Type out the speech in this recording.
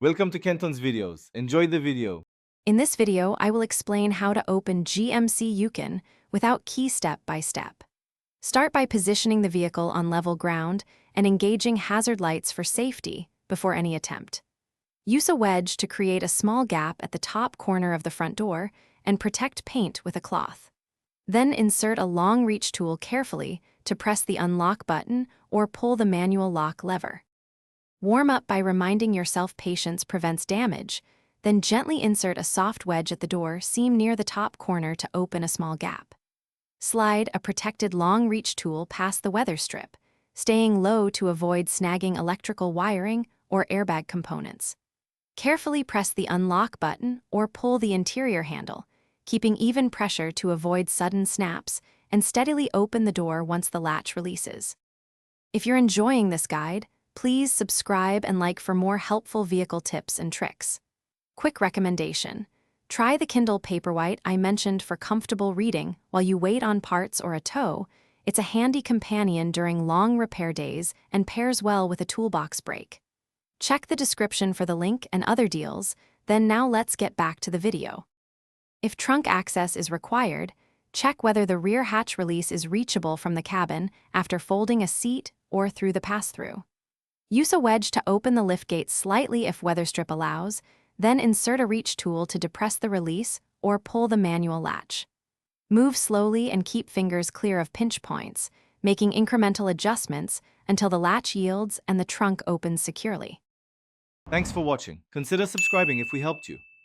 Welcome to Kenton's videos. Enjoy the video. In this video, I will explain how to open GMC Yukon without key step by step. Start by positioning the vehicle on level ground and engaging hazard lights for safety before any attempt. Use a wedge to create a small gap at the top corner of the front door and protect paint with a cloth. Then insert a long reach tool carefully to press the unlock button or pull the manual lock lever. Warm up by reminding yourself patience prevents damage, then gently insert a soft wedge at the door seam near the top corner to open a small gap. Slide a protected long reach tool past the weather strip, staying low to avoid snagging electrical wiring or airbag components. Carefully press the unlock button or pull the interior handle, keeping even pressure to avoid sudden snaps, and steadily open the door once the latch releases. If you're enjoying this guide, please subscribe and like for more helpful vehicle tips and tricks. Quick recommendation: try the Kindle Paperwhite I mentioned for comfortable reading while you wait on parts or a tow. It's a handy companion during long repair days and pairs well with a toolbox break. Check the description for the link and other deals, then now let's get back to the video. If trunk access is required, check whether the rear hatch release is reachable from the cabin after folding a seat or through the pass-through. Use a wedge to open the liftgate slightly if weather strip allows, then insert a reach tool to depress the release or pull the manual latch. Move slowly and keep fingers clear of pinch points, making incremental adjustments until the latch yields and the trunk opens securely. Thanks for watching. Consider subscribing if we helped you.